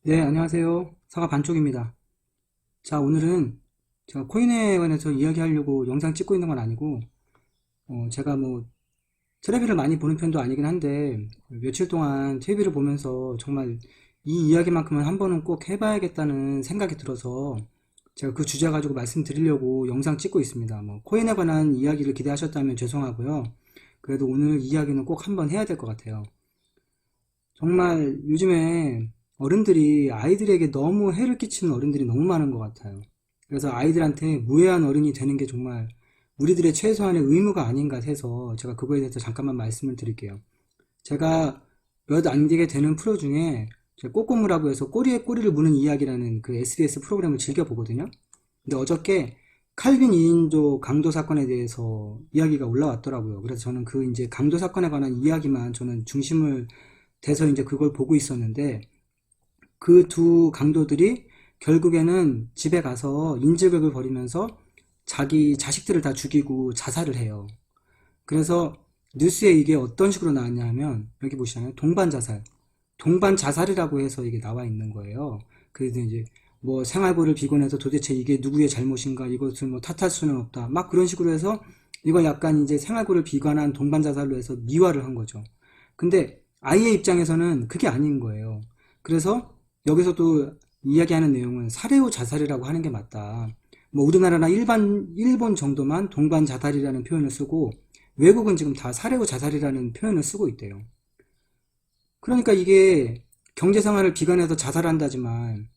네, 안녕하세요. 사과 반쪽입니다. 자, 오늘은 제가 코인에 관해서 이야기하려고 영상 찍고 있는 건 아니고, 제가 뭐, 테레비를 많이 보는 편도 아니긴 한데, 며칠 동안 TV를 보면서 정말 이 이야기만큼은 한 번은 꼭 해봐야겠다는 생각이 들어서, 제가 그 주제 가지고 말씀드리려고 영상 찍고 있습니다. 뭐, 코인에 관한 이야기를 기대하셨다면 죄송하고요. 그래도 오늘 이야기는 꼭 한번 해야 될 것 같아요. 정말 요즘에 어른들이 아이들에게 너무 해를 끼치는 어른들이 너무 많은 것 같아요. 그래서 아이들한테 무해한 어른이 되는 게 정말 우리들의 최소한의 의무가 아닌가 해서 제가 그거에 대해서 잠깐만 말씀을 드릴게요. 제가 몇 안 되게 되는 프로 중에 꼬꼬무라고 해서 꼬리에 꼬리를 무는 이야기라는 그 SBS 프로그램을 즐겨 보거든요. 근데 어저께 칼빈 2인조 강도 사건에 대해서 이야기가 올라왔더라고요. 그래서 저는 그 이제 강도 사건에 관한 이야기만 저는 중심을 돼서 이제 그걸 보고 있었는데, 그 두 강도들이 결국에는 집에 가서 인질극을 벌이면서 자기 자식들을 다 죽이고 자살을 해요. 그래서 뉴스에 이게 어떤 식으로 나왔냐 하면, 여기 보시잖아요. 동반 자살이라고 해서 이게 나와 있는 거예요. 그래서 이제 뭐 생활고를 비관해서 도대체 이게 누구의 잘못인가, 이것을 뭐 탓할 수는 없다, 막 그런 식으로 해서 이걸 약간 이제 생활고를 비관한 동반 자살로 해서 미화를 한 거죠. 근데 아이의 입장에서는 그게 아닌 거예요. 그래서 여기서도 이야기하는 내용은 사례 후 자살이라고 하는 게 맞다. 뭐 우리나라나 일본 정도만 동반 자살이라는 표현을 쓰고, 외국은 지금 다 사례 후 자살이라는 표현을 쓰고 있대요. 그러니까 이게 경제 생활을 비관해서 자살한다지만,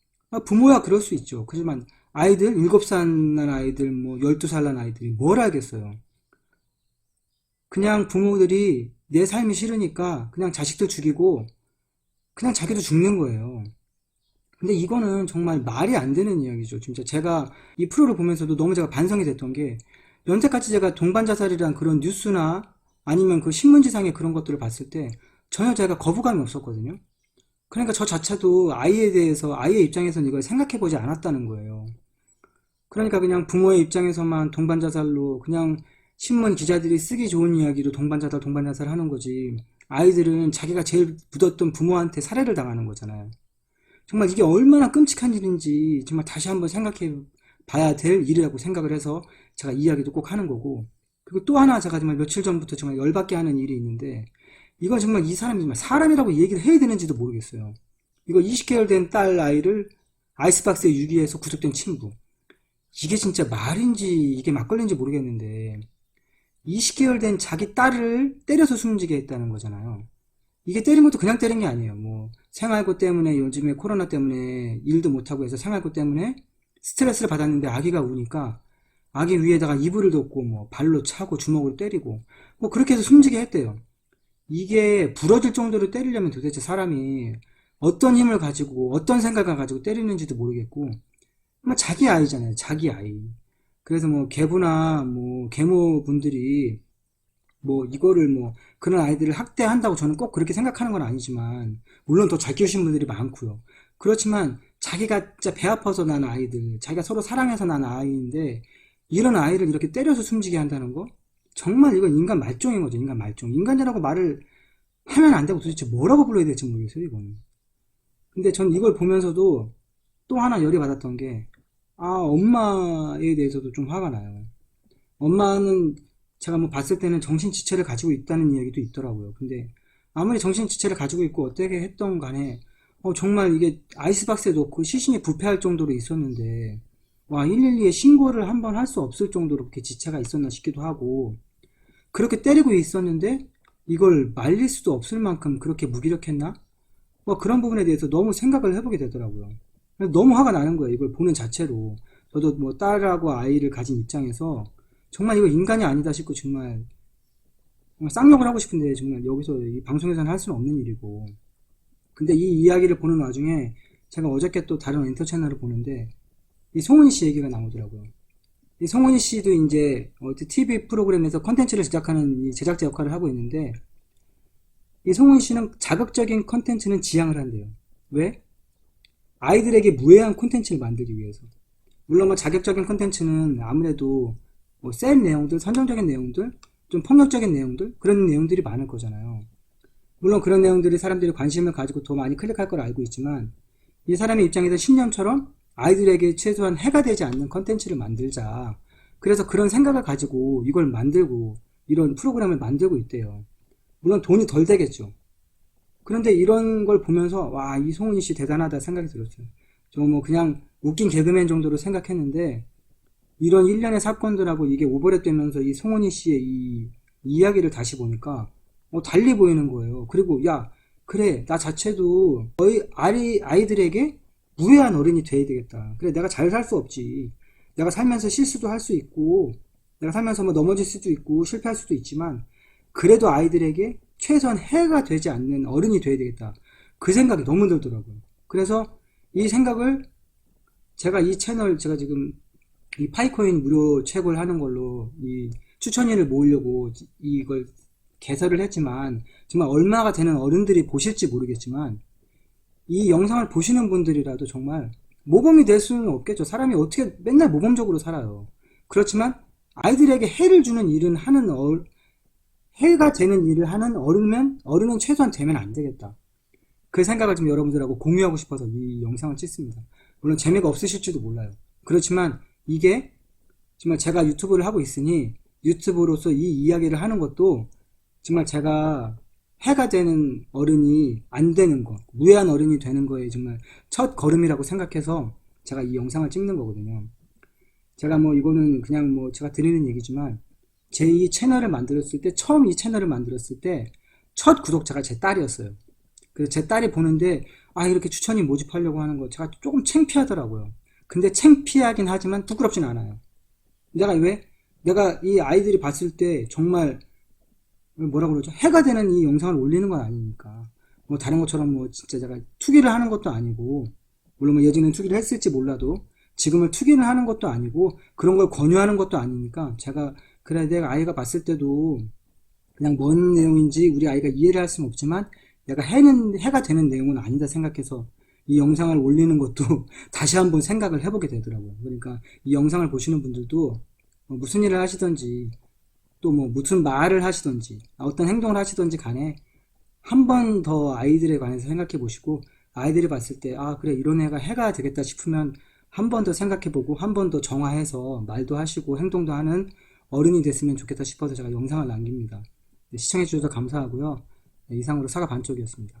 부모야 그럴 수 있죠. 그렇지만 아이들, 7살 난 아이들, 뭐 12살 난 아이들이 뭘 알겠어요. 그냥 부모들이 내 삶이 싫으니까 그냥 자식들 죽이고 그냥 자기도 죽는 거예요. 근데 이거는 정말 말이 안 되는 이야기죠. 진짜 제가 이 프로를 보면서도 너무 제가 반성이 됐던 게, 연태까지 제가 동반자살이란 그런 뉴스나 아니면 그 신문지상의 그런 것들을 봤을 때 전혀 제가 거부감이 없었거든요. 그러니까 저 자체도 아이에 대해서, 아이의 입장에서는 이걸 생각해 보지 않았다는 거예요. 그러니까 그냥 부모의 입장에서만 동반자살로, 그냥 신문 기자들이 쓰기 좋은 이야기로 동반자살 하는 거지, 아이들은 자기가 제일 묻었던 부모한테 살해를 당하는 거잖아요. 정말 이게 얼마나 끔찍한 일인지 정말 다시 한번 생각해 봐야 될 일이라고 생각을 해서 제가 이야기도 꼭 하는 거고, 그리고 또 하나 제가 정말 며칠 전부터 정말 열받게 하는 일이 있는데, 이건 정말 이 사람이 정말 사람이라고 얘기를 해야 되는지도 모르겠어요. 이거 20개월 된 딸 아이를 아이스박스에 유기해서 구속된 친부, 이게 진짜 말인지 이게 막걸리인지 모르겠는데, 20개월 된 자기 딸을 때려서 숨지게 했다는 거잖아요. 이게 때린 것도 그냥 때린 게 아니에요. 뭐 생활고 때문에, 요즘에 코로나 때문에 일도 못하고 해서 생활고 때문에 스트레스를 받았는데 아기가 우니까 아기 위에다가 이불을 덮고 뭐 발로 차고 주먹으로 때리고 뭐 그렇게 해서 숨지게 했대요. 이게 부러질 정도로 때리려면 도대체 사람이 어떤 힘을 가지고 어떤 생각을 가지고 때리는지도 모르겠고, 뭐 자기 아이잖아요. 자기 아이. 그래서 뭐 계부나 뭐 계모분들이 뭐 이거를 뭐 그런 아이들을 학대한다고 저는 꼭 그렇게 생각하는 건 아니지만, 물론 더 잘 키우신 분들이 많고요. 그렇지만 자기가 진짜 배 아파서 난 아이들, 자기가 서로 사랑해서 난 아이인데 이런 아이를 이렇게 때려서 숨지게 한다는 거, 정말 이건 인간 말종인 거죠. 인간 말종. 인간이라고 말을 하면 안 되고 도대체 뭐라고 불러야 될지 모르겠어요, 이거는. 근데 전 이걸 보면서도 또 하나 열이 받았던 게, 엄마에 대해서도 좀 화가 나요. 엄마는 제가 뭐 봤을 때는 정신지체를 가지고 있다는 이야기도 있더라고요. 근데 아무리 정신지체를 가지고 있고 어떻게 했던 간에, 정말 이게 아이스박스에 넣고 시신이 부패할 정도로 있었는데, 와, 112에 신고를 한번 할 수 없을 정도로 그렇게 지체가 있었나 싶기도 하고, 그렇게 때리고 있었는데 이걸 말릴 수도 없을 만큼 그렇게 무기력했나? 뭐 그런 부분에 대해서 너무 생각을 해보게 되더라고요. 너무 화가 나는 거예요, 이걸 보는 자체로. 저도 뭐 딸하고 아이를 가진 입장에서 정말 이거 인간이 아니다 싶고, 정말 쌍욕을 하고 싶은데 정말 여기서 이 방송에서는 할 수는 없는 일이고. 근데 이 이야기를 보는 와중에 제가 어저께 또 다른 엔터 채널을 보는데 이 송은이 씨 얘기가 나오더라고요. 이 송은이 씨도 이제 TV 프로그램에서 컨텐츠를 제작하는 이 제작자 역할을 하고 있는데, 이 송은이 씨는 자극적인 컨텐츠는 지향을 한대요. 왜? 아이들에게 무해한 콘텐츠를 만들기 위해서. 물론 뭐 자극적인 콘텐츠는 아무래도 뭐 센 내용들, 선정적인 내용들, 좀 폭력적인 내용들, 그런 내용들이 많을 거잖아요. 물론 그런 내용들이 사람들이 관심을 가지고 더 많이 클릭할 걸 알고 있지만, 이 사람의 입장에서 신념처럼 아이들에게 최소한 해가 되지 않는 컨텐츠를 만들자. 그래서 그런 생각을 가지고 이걸 만들고 이런 프로그램을 만들고 있대요. 물론 돈이 덜 되겠죠. 그런데 이런 걸 보면서 와, 이 송은이 씨 대단하다 생각이 들었어요. 저 뭐 그냥 웃긴 개그맨 정도로 생각했는데 이런 일련의 사건들하고 이게 오버랩 되면서 이 송은이 씨의 이 이야기를 다시 보니까 달리 보이는 거예요. 그리고 야, 그래, 나 자체도 너희 아이들에게 무해한 어른이 돼야 되겠다. 그래, 내가 잘 살 수 없지. 내가 살면서 실수도 할 수 있고, 내가 살면서 뭐 넘어질 수도 있고, 실패할 수도 있지만, 그래도 아이들에게 최소한 해가 되지 않는 어른이 돼야 되겠다. 그 생각이 너무 들더라고요. 그래서 이 생각을 제가 이 채널, 제가 지금 이 파이코인 무료 채굴 하는 걸로 이 추천인을 모으려고 이걸 개설을 했지만, 정말 얼마가 되는 어른들이 보실지 모르겠지만, 이 영상을 보시는 분들이라도 정말 모범이 될 수는 없겠죠. 사람이 어떻게 맨날 모범적으로 살아요. 그렇지만 아이들에게 해를 주는 일은 하는 해가 되는 일을 하는 어른은 최소한 되면 안 되겠다. 그 생각을 좀 여러분들하고 공유하고 싶어서 이 영상을 찍습니다. 물론 재미가 없으실지도 몰라요. 그렇지만 이게 정말 제가 유튜브를 하고 있으니 유튜브로서 이 이야기를 하는 것도 정말 제가 해가 되는 어른이 안 되는 거, 무해한 어른이 되는 거에 정말 첫 걸음이라고 생각해서 제가 이 영상을 찍는 거거든요. 제가 뭐 이거는 그냥 뭐 제가 드리는 얘기지만 제 이 채널을 만들었을 때, 처음 이 채널을 만들었을 때 첫 구독자가 제 딸이었어요. 그래서 제 딸이 보는데 이렇게 추천이 모집하려고 하는 거 제가 조금 창피하더라고요. 근데 창피하긴 하지만 부끄럽진 않아요. 내가 이 아이들이 봤을 때 정말 뭐라 그러죠? 해가 되는 이 영상을 올리는 건 아니니까. 뭐 다른 것처럼 뭐 진짜 제가 투기를 하는 것도 아니고, 물론 뭐 예전엔 투기를 했을지 몰라도 지금은 투기를 하는 것도 아니고 그런 걸 권유하는 것도 아니니까 제가 그래, 내가 아이가 봤을 때도 그냥 뭔 내용인지 우리 아이가 이해를 할 수는 없지만 내가 해가 되는 내용은 아니다 생각해서 이 영상을 올리는 것도 다시 한번 생각을 해보게 되더라고요. 그러니까 이 영상을 보시는 분들도 무슨 일을 하시든지 또 뭐 무슨 말을 하시든지 어떤 행동을 하시든지 간에 한 번 더 아이들에 관해서 생각해 보시고, 아이들이 봤을 때 그래, 이런 애가 해가 되겠다 싶으면 한 번 더 생각해 보고 한 번 더 정화해서 말도 하시고 행동도 하는 어른이 됐으면 좋겠다 싶어서 제가 영상을 남깁니다. 시청해 주셔서 감사하고요. 이상으로 사과 반쪽이었습니다.